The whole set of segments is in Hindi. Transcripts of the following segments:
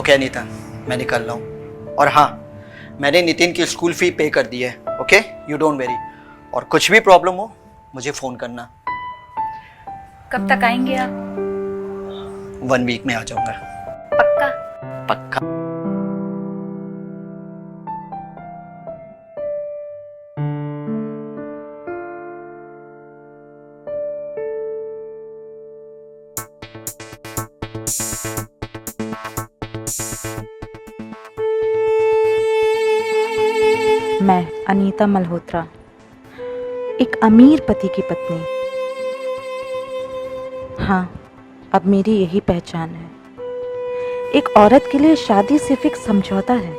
ओके अनीता, मैं निकल रहा हूँ। और हाँ, मैंने नितिन की स्कूल फी पे कर दी है। Okay, you don't very. और कुछ भी प्रॉब्लम हो मुझे फ़ोन करना। कब तक आएंगे आप? 1 वीक में आ जाऊँगा। पक्का? पक्का। मैं अनीता मल्होत्रा, एक अमीर पति की पत्नी। हाँ, अब मेरी यही पहचान है। एक औरत के लिए शादी सिर्फ एक समझौता है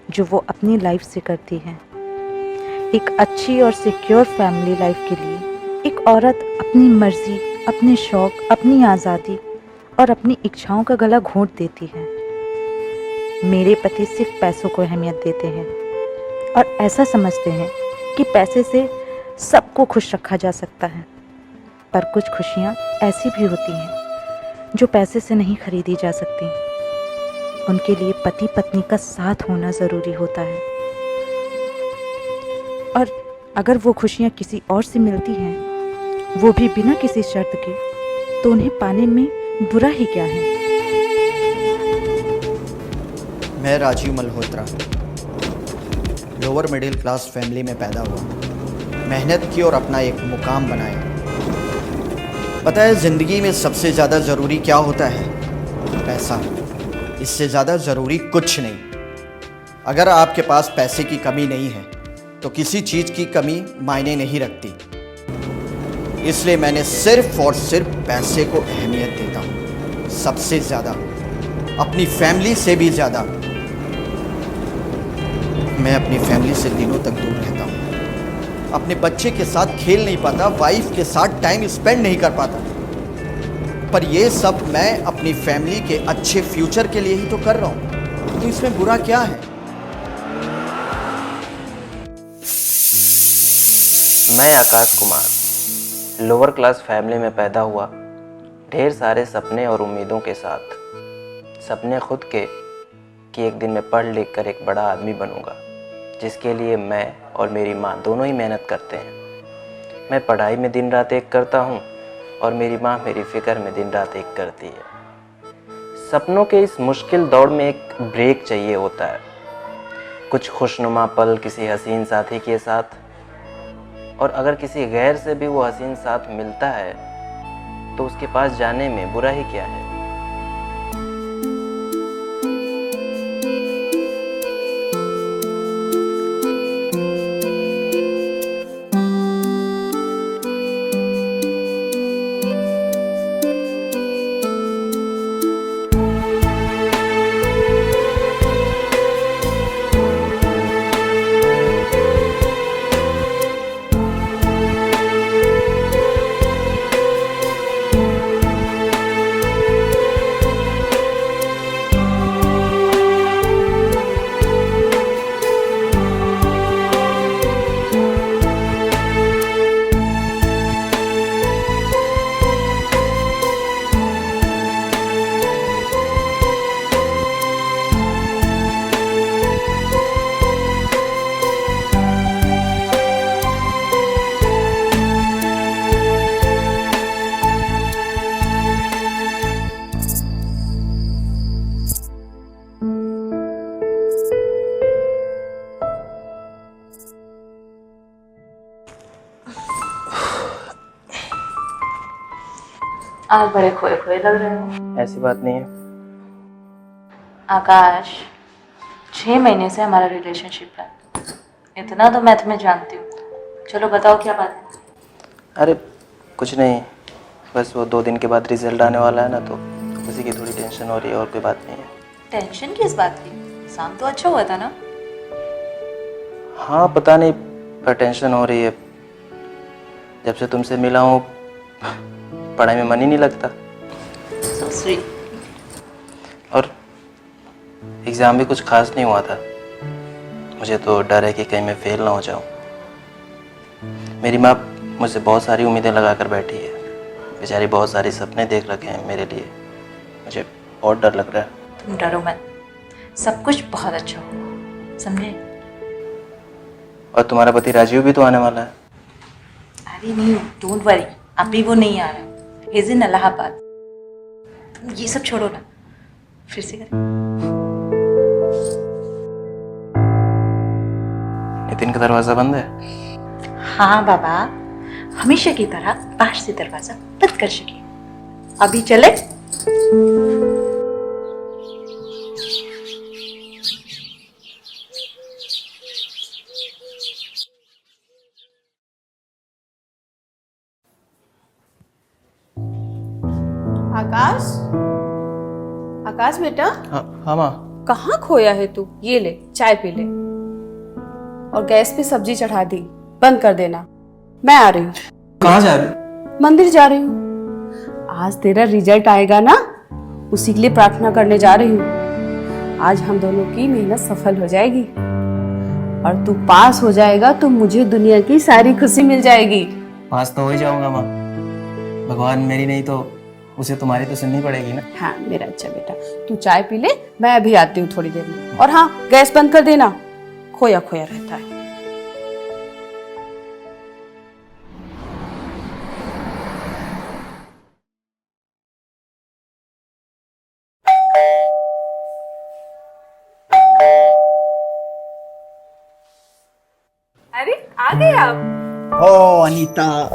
जो वो अपनी लाइफ से करती है। एक अच्छी और सिक्योर फैमिली लाइफ के लिए एक औरत अपनी मर्जी, अपने शौक, अपनी आज़ादी और अपनी इच्छाओं का गला घोंट देती है। मेरे पति सिर्फ पैसों को अहमियत देते हैं और ऐसा समझते हैं कि पैसे से सबको खुश रखा जा सकता है। पर कुछ खुशियाँ ऐसी भी होती हैं जो पैसे से नहीं खरीदी जा सकती। उनके लिए पति पत्नी का साथ होना ज़रूरी होता है। और अगर वो खुशियाँ किसी और से मिलती हैं, वो भी बिना किसी शर्त के, तो उन्हें पाने में बुरा ही क्या है। मैं Rajiv Malhotra, lower middle class family में पैदा हुआ, मेहनत की और अपना एक मुकाम बनाया। पता है ज़िंदगी में सबसे ज़्यादा ज़रूरी क्या होता है? पैसा। इससे ज़्यादा ज़रूरी कुछ नहीं। अगर आपके पास पैसे की कमी नहीं है तो किसी चीज़ की कमी मायने नहीं रखती। इसलिए मैंने सिर्फ और सिर्फ पैसे को अहमियत देता हूँ, सबसे ज़्यादा, अपनी फैमिली से भी ज़्यादा। मैं अपनी फैमिली से दिनों तक दूर रहता हूँ, अपने बच्चे के साथ खेल नहीं पाता, वाइफ के साथ टाइम स्पेंड नहीं कर पाता। पर ये सब मैं अपनी फैमिली के अच्छे फ्यूचर के लिए ही तो कर रहा हूँ, तो इसमें बुरा क्या है? मैं Akash Kumar, lower class family में पैदा हुआ, ढेर सारे सपने और उम्मीदों के साथ। सपने खुद के कि एक दिन मैं पढ़ लिख कर एक बड़ा आदमी बनूंगा, जिसके लिए मैं और मेरी माँ दोनों ही मेहनत करते हैं। मैं पढ़ाई में दिन रात एक करता हूँ और मेरी माँ मेरी फ़िक्र में दिन रात एक करती है। सपनों के इस मुश्किल दौड़ में एक ब्रेक चाहिए होता है, कुछ खुशनुमा पल किसी हसीन साथी के साथ। और अगर किसी गैर से भी वो हसीन साथ मिलता है तो उसके पास जाने में बुरा ही क्या है। आप बड़े खोए खोए लग रहे हो। ऐसी बात नहीं है। आकाश, 6 महीने से हमारा रिलेशनशिप है, इतना तो मैं तुम्हें जानती हूँ। चलो बताओ क्या बात है। अरे कुछ नहीं, बस वो 2 दिन के बाद रिजल्ट आने वाला है ना, तो उसी की थोड़ी टेंशन हो रही है, और कोई बात नहीं है। टेंशन किस बात की? एग्जाम तो अच्छा हुआ था ना? हाँ पता नहीं, पर टेंशन हो रही है। जब से तुमसे मिला हूँ पढ़ाई में मन ही नहीं लगता। So sweet. और एग्ज़ाम भी कुछ खास नहीं हुआ था। मुझे तो डर है कि कहीं मैं फेल ना हो जाऊँ। मेरी माँ मुझसे बहुत सारी उम्मीदें लगा कर बैठी है, बेचारी बहुत सारे सपने देख रखे हैं मेरे लिए। मुझे बहुत डर लग रहा है। तुम डरो मत, सब कुछ बहुत अच्छा होगा, समझे? और तुम्हारा पति राजीव भी तो आने वाला है। अरे नहीं, डोंट वरी, अभी वो नहीं आ रहा, इज इन इलाहाबाद। तुम ये सब छोड़ो ना, फिर से करें। नितिन का दरवाजा बंद है? हाँ बाबा, हमेशा की तरह बाहर से दरवाजा बंद कर सके। अभी चले? आकाश, आकाश बेटा, हाँ माँ। कहाँ खोया है तू? ये ले, चाय पी ले और गैस पे सब्जी चढ़ा दी, बंद कर देना। मैं आ रही हूँ। कहाँ जा रहे हो? मंदिर जा रही हूँ। आज तेरा रिजल्ट आएगा ना, उसी के लिए प्रार्थना करने जा रही हूँ। आज हम दोनों की मेहनत सफल हो जाएगी और तू पास हो जाएगा तो मुझे दुनिया की सारी खुशी मिल जाएगी। पास तो हो ही जाऊंगा माँ, भगवान मेरी नहीं तो उसे तुम्हारी तो सुननी पड़ेगी ना। हाँ मेरा अच्छा बेटा, तू चाय पी ले, मैं अभी आती हूँ थोड़ी देर में। और हाँ, गैस बंद कर देना, खोया खोया रहता है। अरे आ गए आप? ओ अनीता,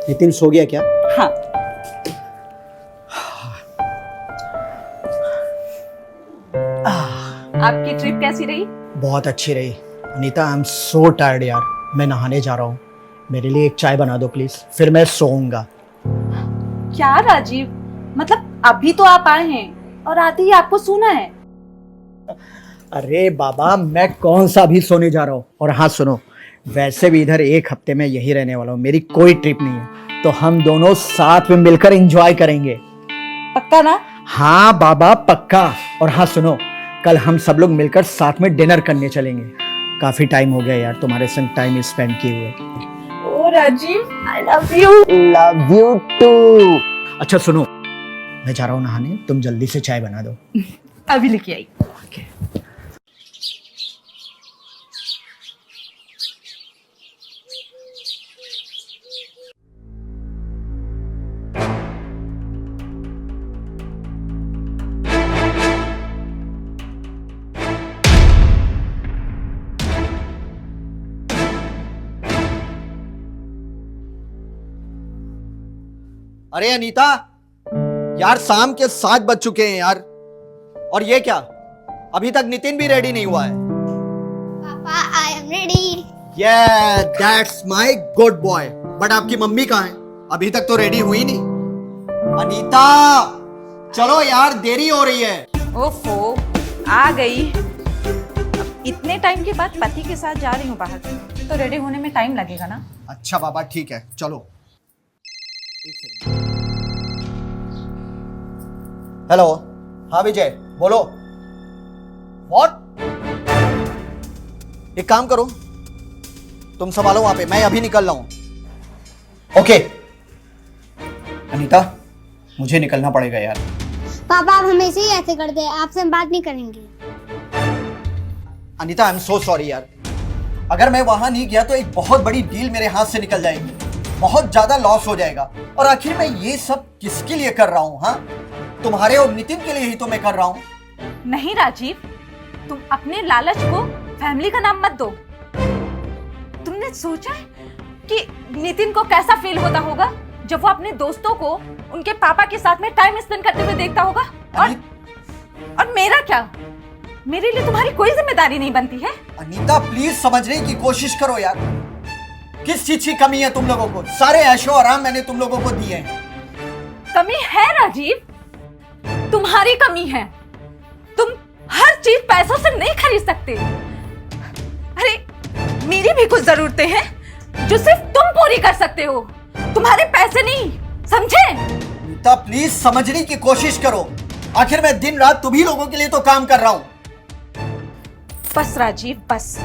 नितिन सो गया क्या? हाँ। आपकी ट्रिप कैसी रही? बहुत अच्छी रही Anita. I am so tired यार, मैं नहाने जा रहा हूँ। मेरे लिए एक चाय बना दो प्लीज, फिर मैं सोऊंगा। क्या राजीव, मतलब अभी तो आप आए हैं और आते ही आपको सोना है? अरे बाबा, मैं कौन सा भी सोने जा रहा हूँ। और हाँ सुनो, वैसे भी इधर एक हफ्ते में यही रहने वाला हूँ, मेरी कोई ट्रिप नहीं है, तो हम दोनों साथ में मिलकर एंजॉय करेंगे। पक्का ना? हाँ बाबा पक्का। और हाँ सुनो, कल हम सब लोग मिलकर साथ में डिनर करने चलेंगे। काफी टाइम हो गया यार तुम्हारे संग टाइम स्पेंड किए हुए। Oh Rajiv, I love you. Love you too. अच्छा सुनो, मैं जा रहा हूँ नहाने, तुम जल्दी से चाय बना दो। अभी लेके आई। अरे अनीता यार, शाम के 7 बज चुके हैं यार, और ये क्या, अभी तक नितिन भी रेडी नहीं हुआ है। पापा, I am ready. Yeah, that's my good boy. But आपकी मम्मी कहाँ है? अभी तक तो रेडी हुई नहीं। अनीता चलो यार, देरी हो रही है। ओफो, आ गई। अब इतने टाइम के बाद पति के साथ जा रही हूँ बाहर, तो रेडी होने में टाइम लगेगा ना। अच्छा बाबा ठीक है, चलो। हेलो, हाँ विजय बोलो। व्हाट? एक काम करो, तुम संभालो वहां पे, मैं अभी निकल रहा हूं। ओके अनीता, मुझे निकलना पड़ेगा यार। पापा आप हमेशा ही ऐसे करते हैं, आपसे हम बात नहीं करेंगे। Anita I am so sorry यार, अगर मैं वहां नहीं गया तो एक बहुत बड़ी डील मेरे हाथ से निकल जाएगी, बहुत ज्यादा लॉस हो जाएगा। और आखिर मैं ये सब किसके लिए कर रहा हूँ? हाँ, तुम्हारे और नितिन के लिए ही तो मैं कर रहा हूँ। नहीं राजीव, तुम अपने लालच को फैमिली का नाम मत दो। तुमने सोचा है कि नितिन को कैसा फील होता होगा जब वो अपने दोस्तों को उनके पापा के साथ में टाइम स्पेंड करते हुए देखता होगा? और मेरा क्या? मेरे लिए तुम्हारी कोई जिम्मेदारी नहीं बनती है? अनीता प्लीज समझने की कोशिश करो यार, किस चीज की कमी है तुम लोगों को? सारे ऐशो आराम मैंने तुम लोगों को दिए हैं। कमी है राजीव, तुम्हारी कमी है। तुम हर चीज पैसों से नहीं खरीद सकते। अरे मेरी भी कुछ जरूरतें हैं जो सिर्फ तुम पूरी कर सकते हो, तुम्हारे पैसे नहीं, समझे? अनीता प्लीज समझने की कोशिश करो, आखिर मैं दिन रात तुम्ही लोगों के लिए तो काम कर रहा हूं। बस राजीव बस,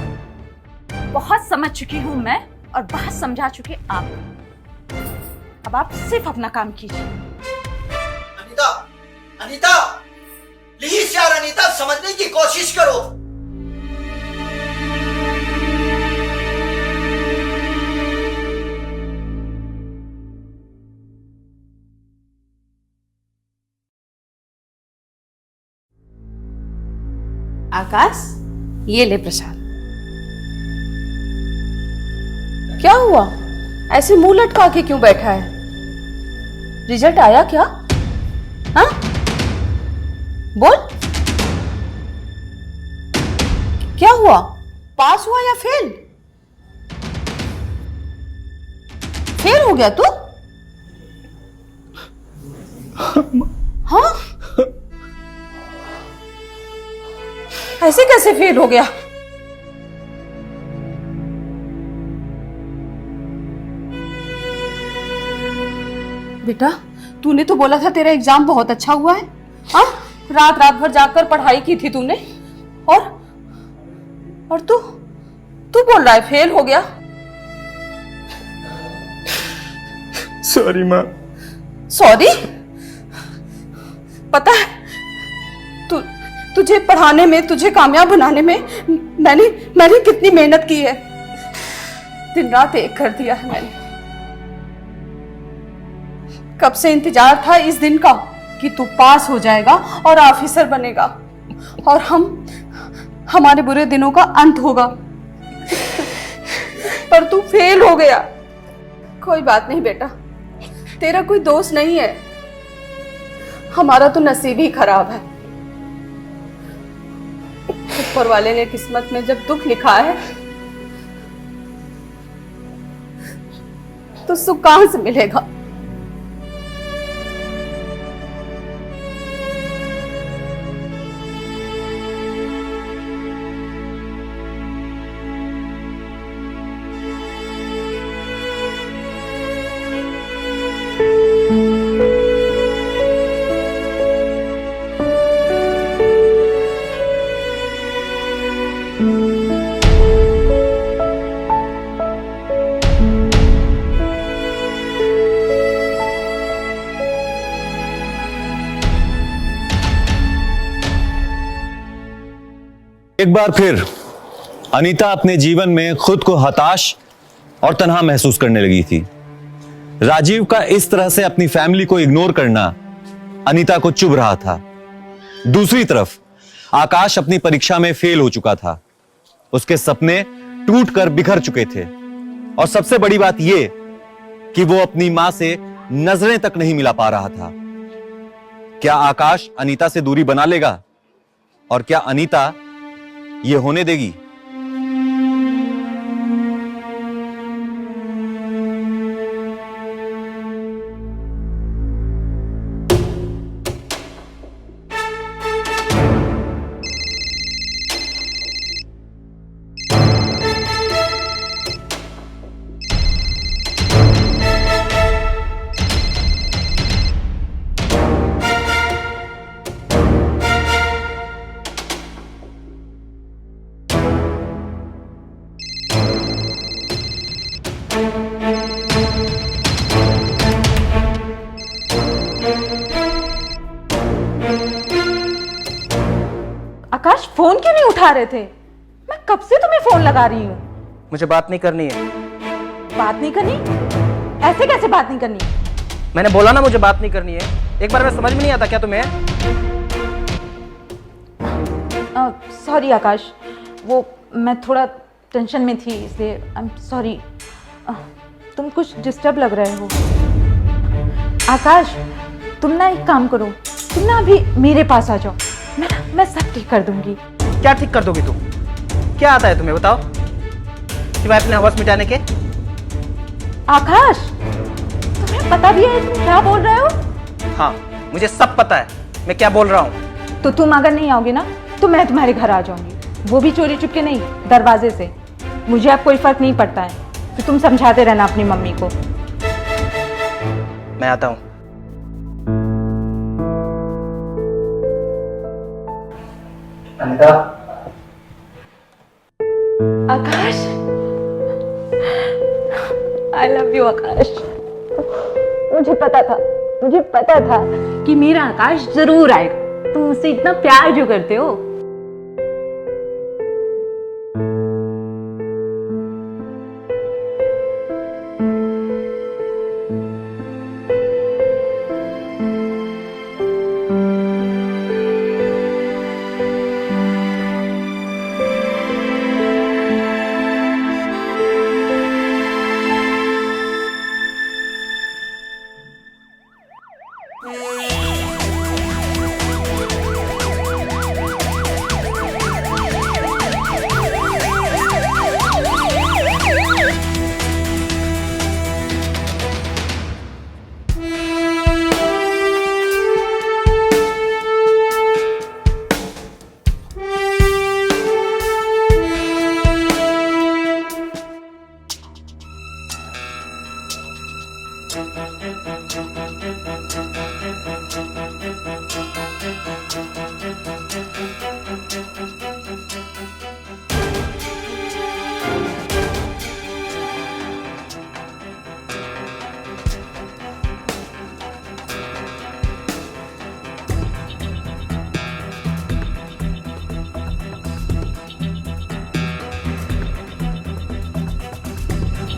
बहुत समझ चुकी हूं मैं और बहुत समझा चुके आप। अब आप सिर्फ अपना काम कीजिए। अनीता, अनीता प्लीज यार, अनीता, समझने की कोशिश करो। आकाश, ये ले प्रसाद। क्या हुआ? ऐसे मुंह लटका के क्यों बैठा है? रिजल्ट आया क्या? हाँ, बोल। क्या हुआ? पास हुआ या फेल? फेल हो गया तू? हाँ, ऐसे कैसे फेल हो गया? बेटा, तूने तो बोला था तेरा एग्जाम बहुत अच्छा हुआ है। हाँ, रात रात भर जाकर पढ़ाई की थी तूने, और तू बोल रहा है फेल हो गया। सॉरी माँ। सॉरी? पता है तुझे पढ़ाने में, तुझे कामयाब बनाने में मैंने कितनी मेहनत की है। दिन रात एक कर दिया है मैंने। कब से इंतजार था इस दिन का कि तू पास हो जाएगा और ऑफिसर बनेगा और हमारे बुरे दिनों का अंत होगा। पर तू फेल हो गया। कोई बात नहीं बेटा, तेरा कोई दोष नहीं है, हमारा तो नसीब ही खराब है। ऊपर वाले ने किस्मत में जब दुख लिखा है तो सुख कहां से मिलेगा? एक बार फिर अनीता अपने जीवन में खुद को हताश और तन्हा महसूस करने लगी थी। राजीव का इस तरह से अपनी फैमिली को इग्नोर करना अनीता को चुभ रहा था। दूसरी तरफ आकाश अपनी परीक्षा में फेल हो चुका था। उसके सपने टूटकर बिखर चुके थे और सबसे बड़ी बात यह कि वो अपनी मां से नजरें तक नहीं मिला पा रहा था। क्या आकाश अनीता से दूरी बना लेगा और क्या अनीता ये होने देगी? आकाश, फोन क्यों नहीं उठा रहे थे? मैं कब से तुम्हें फोन लगा रही हूँ। मुझे बात नहीं करनी है। बात नहीं करनी? ऐसे कैसे बात नहीं करनी? मैंने बोला ना मुझे बात नहीं करनी है। एक बार में समझ में नहीं आता क्या तुम्हें? सॉरी आकाश, वो मैं थोड़ा टेंशन में थी इसलिए आई एम सॉरी। तुम कुछ डिस्टर्ब लग रहे हो। आकाश, तुम ना एक काम करो, तुम ना अभी मेरे पास आ जाओ, मैं सब ठीक कर दूंगी। क्या ठीक कर दोगी तुम? क्या आता है तुम्हें, बताओ, सिवाय अपने हवस मिटाने के? आकाश, तुम्हें पता भी है तुम क्या बोल रहे हो? हाँ, मुझे सब पता है मैं क्या बोल रहा हूँ। तो तुम अगर नहीं आओगे ना तो मैं तुम्हारे घर आ जाऊंगी, वो भी चोरी चुपके नहीं, दरवाजे से। मुझे अब कोई फर्क नहीं पड़ता है, तो तुम समझाते रहना अपनी मम्मी को। मैं आता हूँ। अनीता। आकाश, आई लव यू आकाश। मुझे पता था कि मेरा आकाश जरूर आएगा। तुम मुझसे इतना प्यार क्यों करते हो?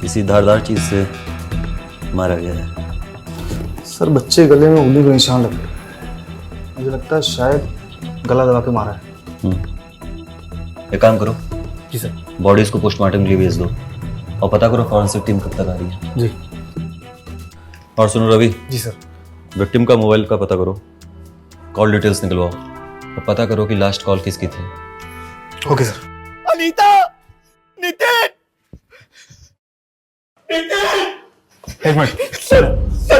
किसी धारदार चीज से मारा गया है। सर बच्चे गले में उंगली के निशान लगे, मुझे लगता है शायद गला दबा के मारा है। एक काम करो, जी सर। बॉडीज को पोस्टमार्टम के लिए भेज दो और पता करो फॉरेंसिक टीम कब तक आ रही है। जी। और सुनो रवि, जी सर। विक्टिम का मोबाइल का पता करो, कॉल डिटेल्स निकलवाओ और पता करो कि लास्ट कॉल किसकी थी। Okay sir. अनीता, नितिन, एक मिनट। सर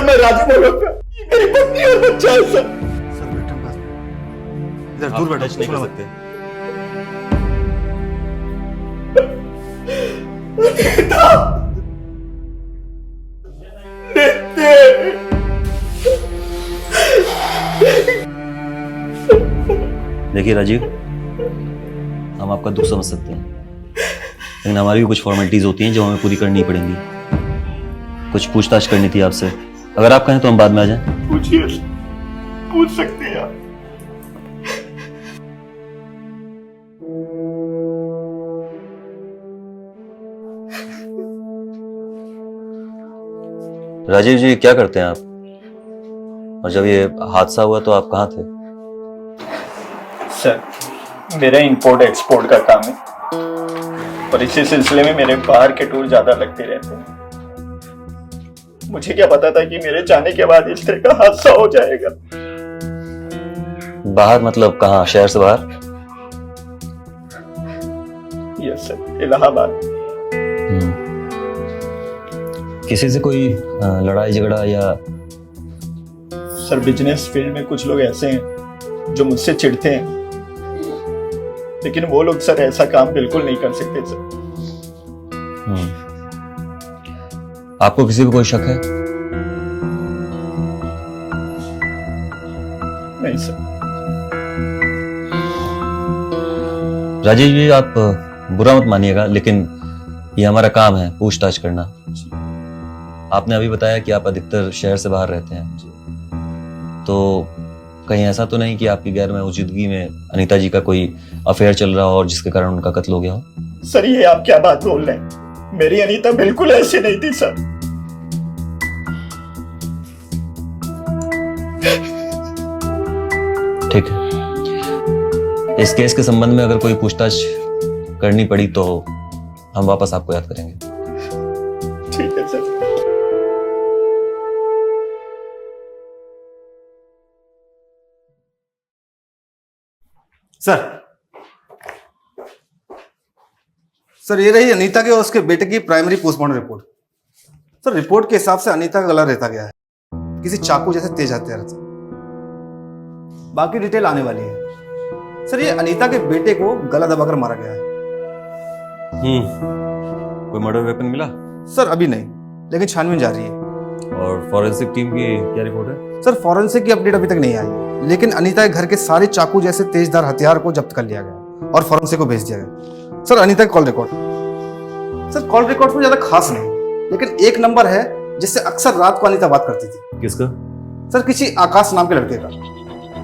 मैं राजू बोल रहा हूँ, ये मेरी पत्नी और बच्चा है सर। सर विक्टिम पास इधर दूर बैठो, टच नहीं कर सुनो सकते। देखिए राजीव, हम आपका दुख समझ सकते हैं, लेकिन हमारी भी कुछ फॉर्मेलिटीज होती हैं जो हमें पूरी करनी पड़ेंगी। कुछ पूछताछ करनी थी आपसे, अगर आप कहें तो हम बाद में आ जाएं। पूछिए, पूछ सकते हैं आप। राजीव जी क्या करते हैं आप, और जब ये हादसा हुआ तो आप कहाँ थे? सर मेरा इंपोर्ट एक्सपोर्ट का काम है और इसी सिलसिले में मेरे बाहर के टूर ज्यादा लगते रहते हैं। मुझे क्या पता था कि मेरे जाने के बाद इस तरह का हादसा हो जाएगा। बाहर मतलब कहाँ, शहर से बाहर? Yes sir, Allahabad. किसी से कोई लड़ाई झगड़ा या? सर बिजनेस फील्ड में कुछ लोग ऐसे हैं जो मुझसे चिढ़ते हैं, लेकिन वो लोग सर ऐसा काम बिल्कुल नहीं कर सकते सर। आपको किसी पे कोई शक है? नहीं सर। राजेश जी आप बुरा मत मानिएगा, लेकिन ये हमारा काम है पूछताछ करना। आपने अभी बताया कि आप अधिकतर शहर से बाहर रहते हैं, तो कहीं ऐसा तो नहीं कि आपकी गैर मौजूदगी में अनीता जी का कोई अफेयर चल रहा हो और जिसके कारण उनका कत्ल हो गया हो? सर ये आप क्या बात बोल रहे हैं, मेरी अनीता बिल्कुल ऐसी नहीं थी सर। ठीक है, इस केस के संबंध में अगर कोई पूछताछ करनी पड़ी तो हम वापस आपको याद करेंगे। ठीक है सर। सर ये रही अनीता के और उसके बेटे की primary postmortem report. Sir report के हिसाब से अनीता का गला रेता गया है, किसी चाकू जैसे तेज हथियार से। बाकी डिटेल आने वाली है। सर ये अनीता के बेटे को गला दबाकर मारा गया है। कोई मर्डर वेपन मिला? सर अभी नहीं, लेकिन छानबीन जारी है। और फॉरेंसिक टीम की क्या रिपोर्ट है? सर फॉरेंसिक की अपडेट अभी तक नहीं आई है, लेकिन अनीता के घर के सारे चाकू जैसे तेजधार हथियार को जब्त कर लिया गया और फॉरेंसिक को भेज दिया गया। सर अनीता का call record, sir call record में ज्यादा खास नहीं, लेकिन एक नंबर है जिससे अक्सर रात को अनीता बात करती थी। किसका? सर किसी आकाश नाम के लड़के का।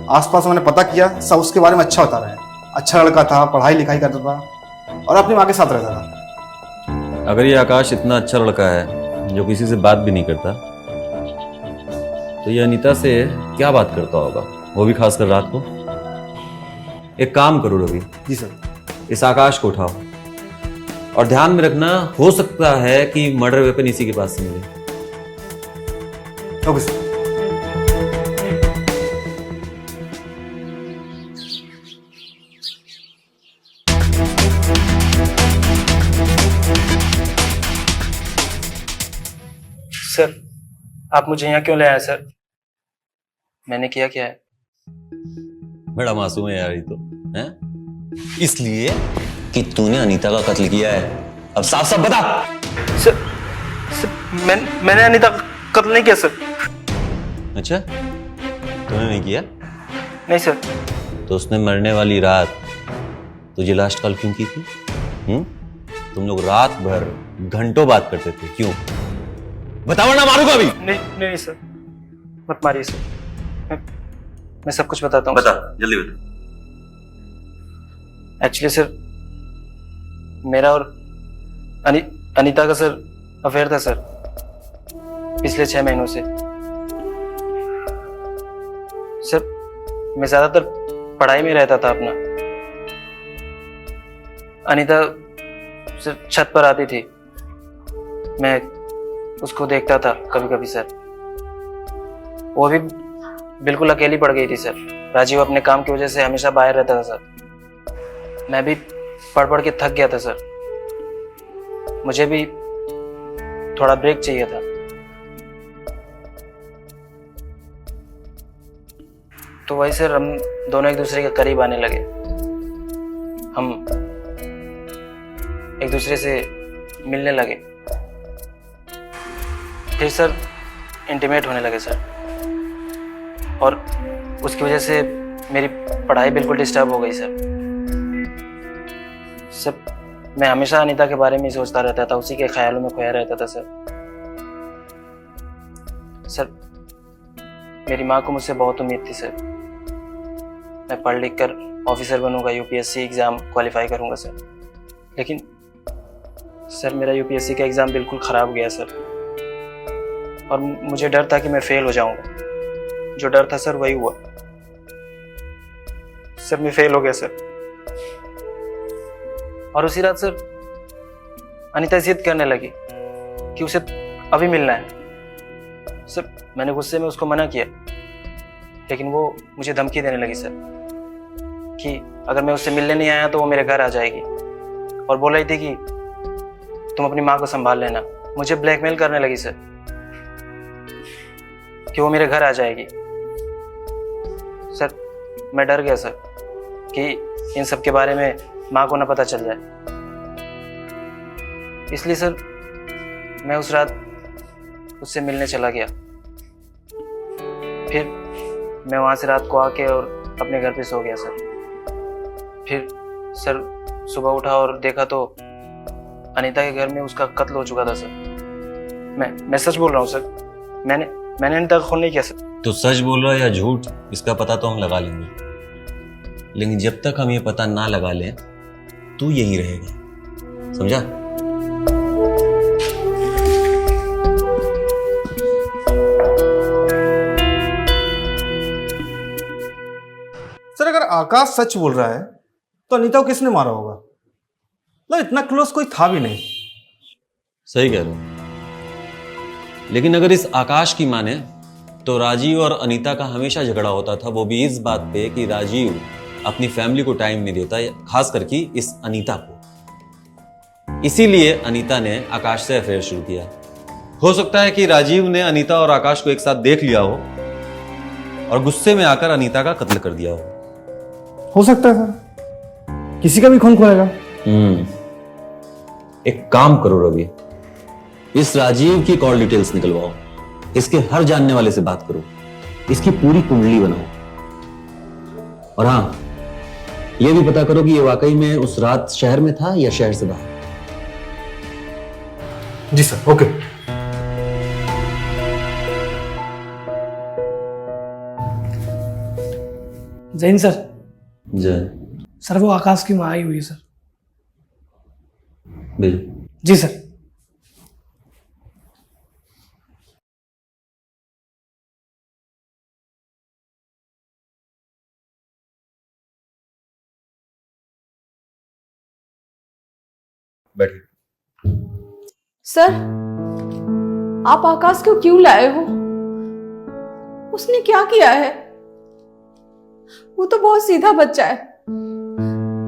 आसपास मैंने पता किया, सब उसके बारे में अच्छा बता रहे हैं। अच्छा लड़का था, पढ़ाई लिखाई करता था और अपनी माँ के साथ रहता था। अगर ये आकाश इतना अच्छा लड़का है जो किसी से बात भी नहीं करता, तो ये अनीता से क्या बात करता होगा, वो भी खासकर रात को। एक काम करो रवि, जी सर। इस आकाश को उठाओ और ध्यान में रखना, हो सकता है कि मर्डर वेपन इसी के पास से मिले। Okay sir. सर, आप मुझे यहाँ क्यों ले आए सर? मैंने किया क्या है? बड़ा मासूम है यार ये तो, हैं? इसलिए कि तूने अनीता का कत्ल किया है। अब साफ साफ बता। सर, मैंने अनीता का कत्ल नहीं किया सर। अच्छा, तूने नहीं किया? नहीं सर। तो उसने मरने वाली रात तुझे लास्ट कॉल क्यों की थी? तुम लोग रात भर घंटों बात करते थे, क्यों? बताओ ना, मारूंगा अभी। नहीं सर, मत मारिए सर। मैं सब कुछ बताता हूँ। बता, जल्दी बता। एक्चुअली सर, मेरा और अनीता का सर अफेयर था सर, पिछले 6 महीनों से। सर, मैं ज्यादातर पढ़ाई में रहता था अपना। अनीता सिर्फ छत पर आती थी, मैं उसको देखता था कभी कभी सर। वो भी बिल्कुल अकेली पड़ गई थी सर। राजीव अपने काम की वजह से हमेशा बाहर रहता था सर। मैं भी पढ़ पढ़ के थक गया था सर। मुझे भी थोड़ा ब्रेक चाहिए था। तो वही सर, हम दोनों एक दूसरे के करीब आने लगे। हम एक दूसरे से मिलने लगे। फिर सर इंटीमेट होने लगे सर, और उसकी वजह से मेरी पढ़ाई बिल्कुल डिस्टर्ब हो गई सर। मैं हमेशा अनीता के बारे में ही सोचता रहता था, उसी के ख्यालों में खोया रहता था सर। मेरी माँ को मुझसे बहुत उम्मीद थी सर। मैं पढ़ लिख कर ऑफिसर बनूंगा, यूपीएससी एग्ज़ाम क्वालिफाई करूंगा सर। लेकिन सर, मेरा यूपीएससी का एग्ज़ाम बिल्कुल ख़राब गया सर, और मुझे डर था कि मैं फेल हो जाऊंगा। जो डर था सर, वही हुआ सर। मैं फेल हो गया सर। और उसी रात सर अनीता जिद करने लगी कि उसे अभी मिलना है सर। मैंने गुस्से में उसको मना किया, लेकिन वो मुझे धमकी देने लगी सर कि अगर मैं उससे मिलने नहीं आया तो वो मेरे घर आ जाएगी, और बोल रही थी कि तुम अपनी माँ को संभाल लेना। मुझे ब्लैकमेल करने लगी सर कि वो मेरे घर आ जाएगी। सर, मैं डर गया सर कि इन सब के बारे में माँ को ना पता चल जाए। इसलिए सर, मैं उस रात उससे मिलने चला गया। फिर मैं वहाँ से रात को आके और अपने घर पे सो गया सर। फिर सर सुबह उठा और देखा तो अनीता के घर में उसका कत्ल हो चुका था सर। मैं सच बोल रहा हूँ सर। मैंने अनीता का खून नहीं किया सर। तो सच बोल रहा है या झूठ, इसका पता तो हम लगा लेंगे, लेकिन जब तक हम ये पता ना लगा लें तू यहीं रहेगा, समझा? सर, अगर आकाश सच बोल रहा है तो अनीता को किसने मारा होगा? मतलब इतना क्लोज कोई था भी नहीं। सही कह रहे हो, लेकिन अगर इस आकाश की माने तो राजीव और अनीता का हमेशा झगड़ा होता था, वो भी इस बात पे कि राजीव अपनी फैमिली को टाइम नहीं देता, खास करके इस अनीता को। इसीलिए अनीता ने आकाश से अफेयर शुरू किया। हो सकता है कि राजीव ने अनीता और आकाश को एक साथ देख लिया हो और गुस्से में आकर अनीता का कत्ल कर दिया हो सकता है सर, किसी का भी खून खोलेगा। एक काम करो रवि, इस राजीव की कॉल डिटेल्स निकलवाओ, इसके हर जानने वाले से बात करो, इसकी पूरी कुंडली बनाओ, और हाँ, यह भी पता करो कि ये वाकई में उस रात शहर में था या शहर से बाहर। जी सर, ओके। जैन सर, जय सर वो आकाश की माँ आई हुई है सर। भेजो। जी सर। बैठिए। सर, आप आकाश को क्यों लाए हो? उसने क्या किया है? वो तो बहुत सीधा बच्चा है,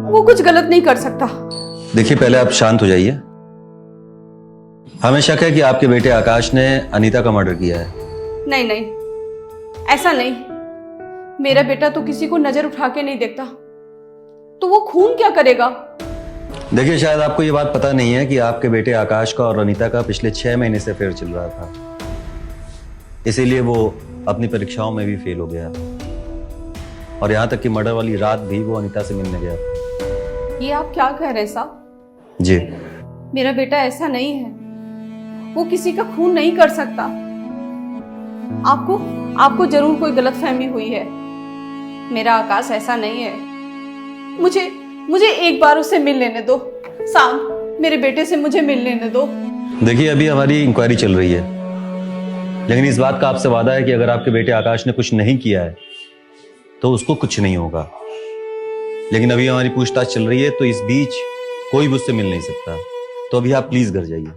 वो कुछ गलत नहीं कर सकता। देखिए, पहले आप शांत हो जाइए। हमें शक है कि आपके बेटे आकाश ने अनीता का मर्डर किया है। नहीं नहीं, ऐसा नहीं। मेरा बेटा तो किसी को नजर उठा के नहीं देखता, तो वो खून क्या करेगा? देखिए, शायद आपको ये बात पता नहीं है कि आपके बेटे आकाश का और अनीता का पिछले 6 महीने से अफेयर चल रहा था, इसीलिए वो अपनी परीक्षाओं में भी फेल हो गया और यहाँ तक कि मर्डर वाली रात भी वो अनीता से मिलने गया था। ये आप क्या कह रहे हैं साहब? जी। मेरा बेटा ऐसा नहीं है, वो किसी का खून नहीं कर सकता। आपको जरूर कोई गलतफहमी हुई है। मेरा आकाश ऐसा नहीं है। मुझे एक बार उससे मिल लेने दो। शाम, मेरे बेटे से मुझे मिल लेने दो। देखिए, अभी हमारी इंक्वायरी चल रही है, लेकिन इस बात का आपसे वादा है कि अगर आपके बेटे आकाश ने कुछ नहीं किया है तो उसको कुछ नहीं होगा। लेकिन अभी हमारी पूछताछ चल रही है, तो इस बीच कोई भी उससे मिल नहीं सकता। तो अभी आप प्लीज घर जाइए।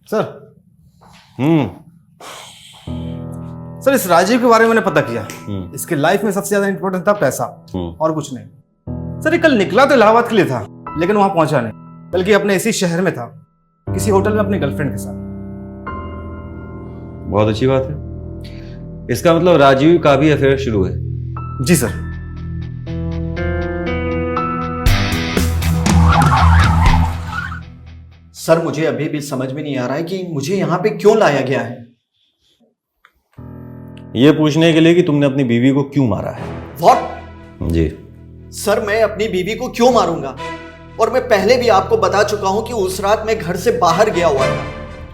सर हम्म। सर इस राजीव के बारे में मैंने पता किया। इसके लाइफ में सबसे ज्यादा इंपॉर्टेंट था पैसा, और कुछ नहीं। सर ये कल निकला तो इलाहाबाद के लिए था, लेकिन वहां पहुंचा नहीं, बल्कि अपने इसी शहर में था, किसी होटल में अपनी गर्लफ्रेंड के साथ। बहुत अच्छी बात है। इसका मतलब राजीव का भी अफेयर शुरू है। जी सर। सर मुझे अभी भी समझ में नहीं आ रहा है कि मुझे यहाँ पे क्यों लाया गया है। ये पूछने के लिए कि तुमने अपनी बीवी को क्यों मारा है। What? जी। सर मैं अपनी बीवी को क्यों मारूंगा? और मैं पहले भी आपको बता चुका हूं कि उस रात मैं घर से बाहर गया हुआ था।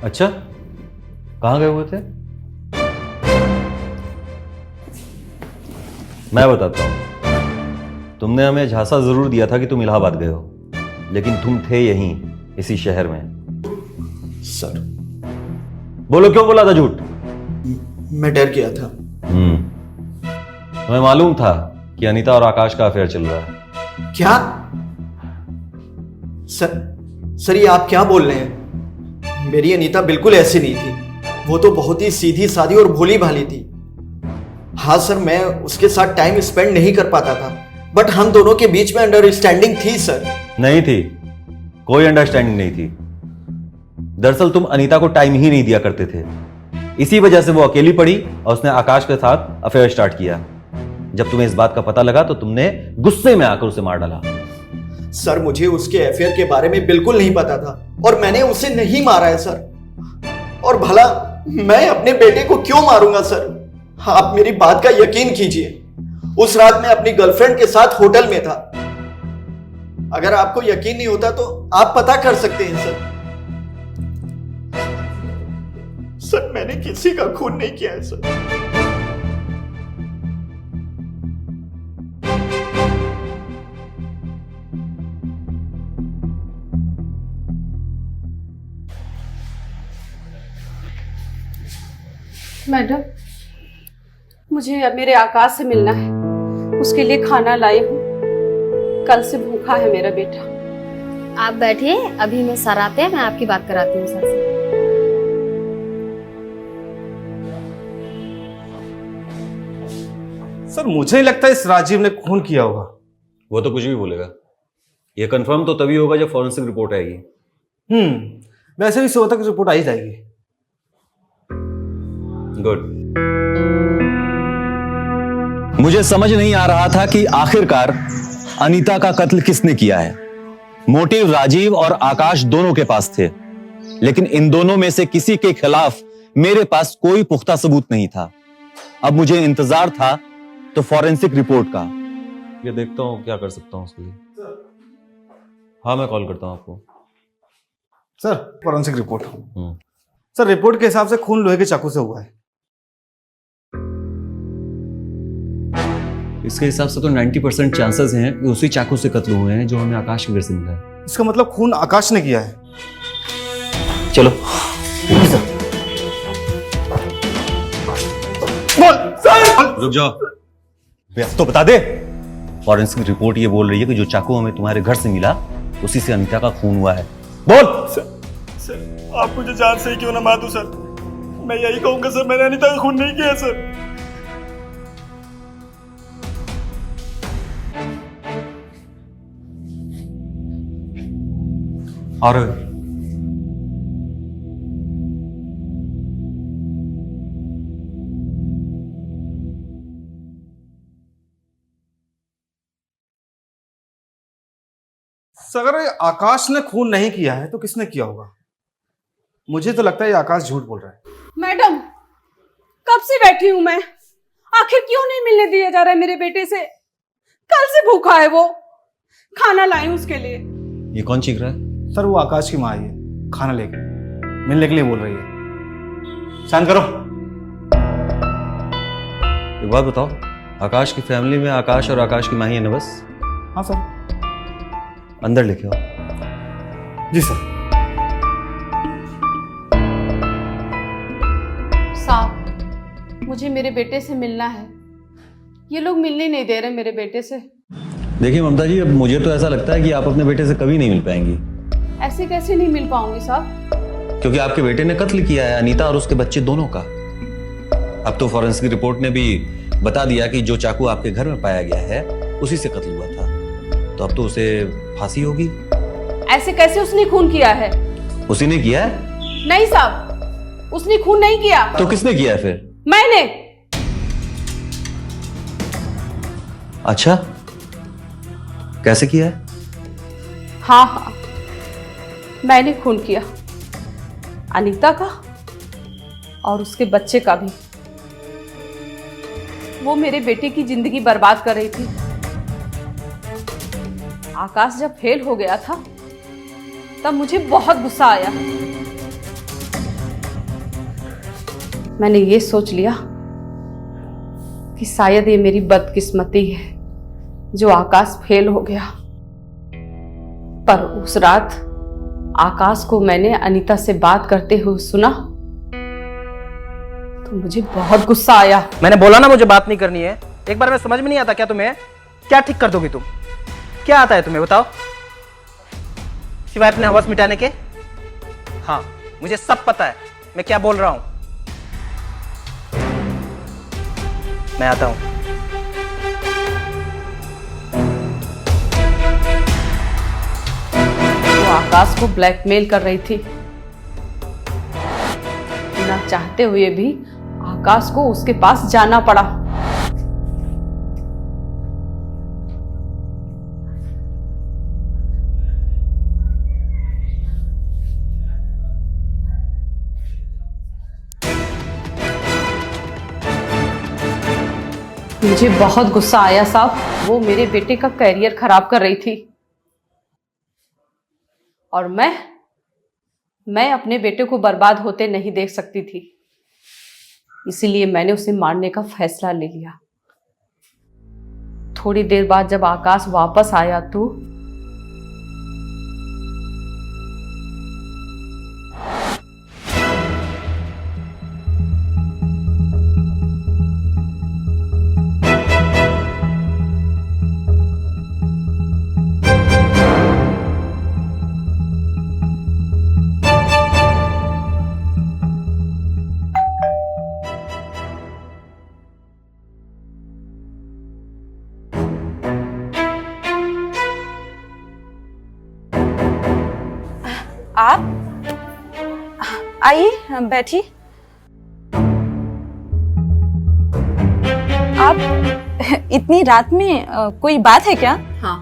अच्छा, कहाँ गए हुए थे? मैं बताता हूं। तुमने हमें झांसा जरूर दिया था कि तुम इलाहाबाद गए हो, लेकिन तुम थे यहीं इसी शहर में। सर बोलो, क्यों बोला था झूठ? मैं डर गया था। तुम्हें मालूम था कि अनीता और आकाश का अफेयर चल रहा है। क्या? सर ये आप क्या बोल रहे हैं? मेरी अनीता बिल्कुल ऐसी नहीं थी। वो तो बहुत ही सीधी सादी और भोली भाली थी। हाँ सर, मैं उसके साथ टाइम स्पेंड नहीं कर पाता था, बट हम दोनों के बीच में अंडरस्टैंडिंग थी सर। नहीं थी, कोई अंडरस्टैंडिंग नहीं थी। दरअसल तुम अनीता को टाइम ही नहीं दिया करते थे, इसी वजह से वो अकेली पड़ी और उसने आकाश के साथ अफेयर स्टार्ट किया। जब तुम्हें इस बात का पता लगा तो तुमने गुस्से में आकर उसे मार डाला। सर मुझे उसके अफेयर के बारे में बिल्कुल नहीं पता था और मैंने उसे नहीं मारा है सर। और भला मैं अपने बेटे को क्यों मारूंगा सर? आप मेरी बात का यकीन कीजिए, उस रात मैं अपनी गर्लफ्रेंड के साथ होटल में था। अगर आपको यकीन नहीं होता तो आप पता कर सकते हैं सर। सर मैंने किसी का खून नहीं किया है सर। मैडम, मुझे अब मेरे आकाश से मिलना है, उसके लिए खाना लाई हूँ। कल से भूखा है मेरा बेटा। आप बैठिए, अभी मैं सर आते हैं, मैं आपकी बात कराती हूँ सर से। सर मुझे नहीं लगता इस राजीव ने खून किया होगा। वो तो कुछ भी बोलेगा। ये कंफर्म तो तभी होगा जब फॉरेंसिक रिपोर्ट आएगी। वैसे भी सुबह तक रिपोर्ट आ ही जाएगी। गुड। मुझे समझ नहीं आ रहा था कि आखिरकार अनीता का कत्ल किसने किया है। मोटिव राजीव और आकाश दोनों के पास थे, लेकिन इन दोनों में से किसी के खिलाफ मेरे पास कोई पुख्ता सबूत नहीं था। अब मुझे इंतजार था तो फॉरेंसिक रिपोर्ट का। ये देखता हूं क्या कर सकता हूं उसके लिए। हाँ, मैं कॉल करता हूं आपको। Sir forensic report. Sir report के हिसाब से खून लोहे के चाकू से हुआ है। इसके हिसाब से तो 90% चांसेस हैं कि उसी चाकू से कत्ल हुए हैं जो हमें आकाश के घर से मिला है। इसका मतलब खून आकाश ने किया है। चलो। रुक जाओ, तो बता दे। फॉरेंसिक रिपोर्ट ये बोल रही है कि जो चाकू हमें तुम्हारे घर से मिला उसी से अनीता का खून हुआ है। बोल। सर आप मुझे जान से ही क्यों ना मार दूं सर, मैं यही कहूंगा सर, मैंने अनीता का खून नहीं किया सर। और अगर आकाश ने खून नहीं किया है तो किसने किया होगा? मुझे तो लगता है ये आकाश झूठ बोल रहा है। मैडम, कब से बैठी हूं मैं, आखिर क्यों नहीं मिलने दिया जा रहा है मेरे बेटे से? कल से भूखा है वो, खाना लाए उसके लिए। ये कौन चीख रहा है? सर वो आकाश की माँ आई है, खाना लेके मिलने के लिए बोल रही है। शांत करो। एक बात बताओ, आकाश की फैमिली में आकाश और आकाश की माँ ही है ना बस? हाँ सर। अंदर लेके आओ। जी सर। साहब, मुझे मेरे बेटे से मिलना है, ये लोग मिलने नहीं दे रहे मेरे बेटे से। देखिए ममता जी, अब मुझे तो ऐसा लगता है कि आप अपने बेटे से कभी नहीं मिल पाएंगी। ऐसे कैसे नहीं मिल पाऊंगी साहब? क्योंकि आपके बेटे ने कत्ल किया है अनीता और उसके बच्चे दोनों का। अब तो फॉरेंसिक रिपोर्ट ने भी बता दिया कि जो चाकू आपके घर में पाया गया है उसी से कत्ल हुआ था, तो अब तो उसे फांसी होगी। ऐसे कैसे उसने खून किया है? उसी ने किया है? नहीं साहब, उसने खून नहीं किया। तो किसने किया है फिर? मैंने। अच्छा, कैसे किया है? हाँ हाँ, मैंने खून किया, अनीता का और उसके बच्चे का भी। वो मेरे बेटे की जिंदगी बर्बाद कर रही थी। आकाश जब फेल हो गया था तब मुझे बहुत गुस्सा आया। मैंने ये सोच लिया कि शायद ये मेरी बदकिस्मती है जो आकाश फेल हो गया। पर उस रात आकाश को मैंने अनीता से बात करते हुए सुना तो मुझे बहुत गुस्सा आया। मैंने बोला ना मुझे बात नहीं करनी है। एक बार में समझ में नहीं आता क्या तुम्हें? क्या ठीक कर दोगी तुम? क्या आता है तुम्हें बताओ, सिवाय अपने हवस मिटाने के? हाँ, मुझे सब पता है मैं क्या बोल रहा हूं। मैं आता हूं। वो आकाश को ब्लैकमेल कर रही थी। ना चाहते हुए भी आकाश को उसके पास जाना पड़ा। मुझे बहुत गुस्सा आया साहब। वो मेरे बेटे का करियर खराब कर रही थी और मैं अपने बेटे को बर्बाद होते नहीं देख सकती थी, इसीलिए मैंने उसे मारने का फैसला ले लिया। थोड़ी देर बाद जब आकाश वापस आया तो आप आइए बैठिए। आप इतनी रात में कोई बात है क्या? हाँ,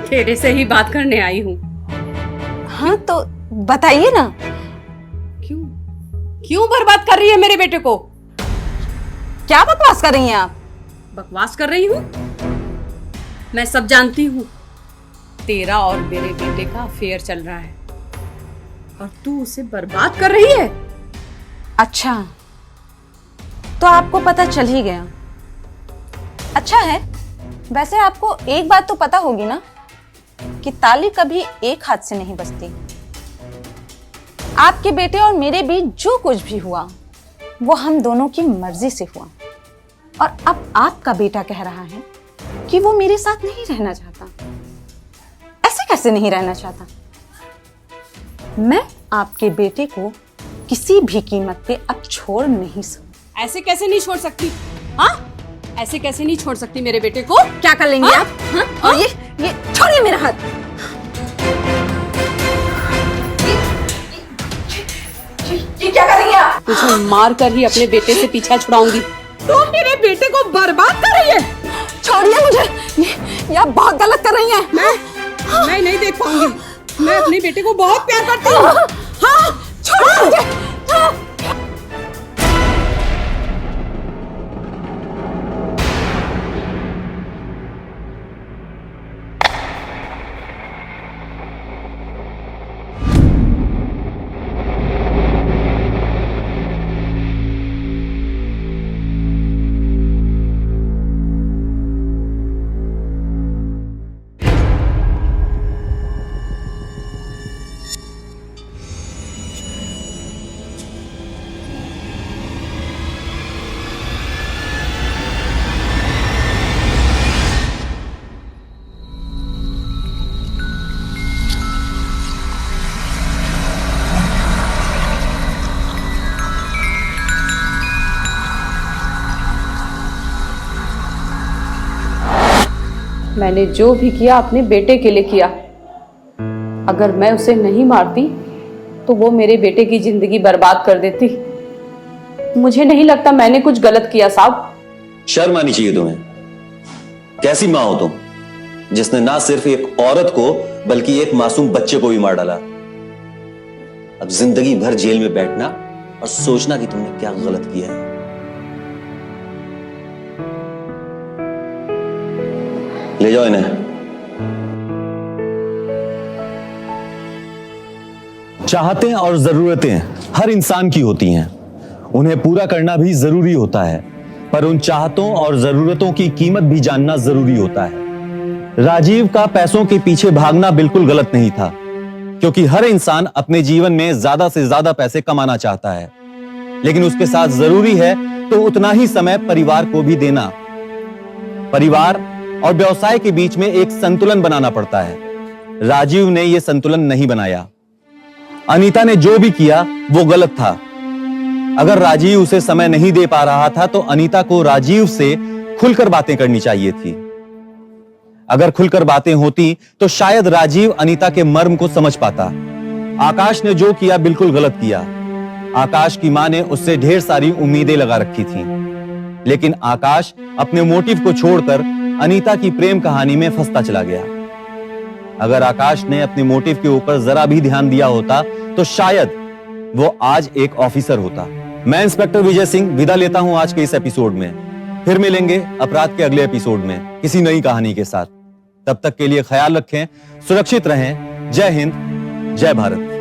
तेरे से ही बात करने आई हूँ। हाँ तो बताइए ना। क्यों क्यों बर्बाद कर रही है मेरे बेटे को? क्या बकवास कर रही हैं आप? बकवास कर रही हूँ? मैं सब जानती हूँ। तेरा और मेरे बेटे का अफेयर चल रहा है और तू उसे बर्बाद कर रही है। अच्छा, तो आपको पता चल ही गया। अच्छा है, वैसे आपको एक बात तो पता होगी ना कि ताली कभी एक हाथ से नहीं बजती। आपके बेटे और मेरे बीच जो कुछ भी हुआ वो हम दोनों की मर्जी से हुआ, और अब आपका बेटा कह रहा है कि वो मेरे साथ नहीं रहना चाहता। ऐसे कैसे नहीं रहना चाहता? मैं आपके बेटे को किसी भी कीमत पे अब छोड़ नहीं सकती। ऐसे कैसे नहीं छोड़ सकती? हाँ, ऐसे कैसे नहीं छोड़ सकती मेरे बेटे को? क्या कर लेंगे हाँ? आप? हाँ? और ये छोड़िए मेरा हाथ। ये क्या कर रही हैं आप? तुझे मार कर ही अपने बेटे से पीछा छुड़ाऊंगी। तू मेरे बेटे को बर्बाद कर रही है। छोड़िए मुझे, ये आप बहुत गलत कर रही हैं। मैं नहीं देख पाऊंगी। मैं अपने बेटे को बहुत प्यार करती हूँ। हाँ, छोड़िए मुझे। मैंने जो भी किया अपने बेटे के लिए किया। अगर मैं उसे नहीं मारती तो वो मेरे बेटे की जिंदगी बर्बाद कर देती। मुझे नहीं लगता मैंने कुछ गलत किया साहब। शर्म आनी चाहिए तुम्हें। कैसी मां हो तुम, जिसने ना सिर्फ एक औरत को बल्कि एक मासूम बच्चे को भी मार डाला। अब जिंदगी भर जेल में बैठना और सोचना कि तुमने क्या गलत किया है। ले जाओ इन्हें। चाहतें और जरूरतें हर इंसान की होती हैं, उन्हें पूरा करना भी जरूरी होता है, पर उन चाहतों और जरूरतों की कीमत भी जानना जरूरी होता है। राजीव का पैसों के पीछे भागना बिल्कुल गलत नहीं था, क्योंकि हर इंसान अपने जीवन में ज्यादा से ज्यादा पैसे कमाना चाहता है, लेकिन उसके साथ जरूरी है तो उतना ही समय परिवार को भी देना। परिवार और व्यवसाय के बीच में एक संतुलन बनाना पड़ता है। राजीव ने यह संतुलन नहीं बनाया। अनीता ने जो भी किया वो गलत था। अगर राजीव उसे समय नहीं दे पा रहा था तो अनीता को राजीव से खुलकर बातें करनी चाहिए थी। अगर खुलकर बातें होती तो शायद राजीव अनीता के मर्म को समझ पाता। आकाश ने जो किया बिल्कुल गलत किया। आकाश की मां ने उससे ढेर सारी उम्मीदें लगा रखी थी, लेकिन आकाश अपने मोटिव को छोड़कर अनीता की प्रेम कहानी में फंसता चला गया। अगर आकाश ने अपने मोटिव के ऊपर जरा भी ध्यान दिया होता तो शायद वो आज एक ऑफिसर होता। मैं इंस्पेक्टर विजय सिंह विदा लेता हूं आज के इस एपिसोड में। फिर मिलेंगे अपराध के अगले एपिसोड में किसी नई कहानी के साथ। तब तक के लिए ख्याल रखें, सुरक्षित रहें। जय हिंद, जय भारत।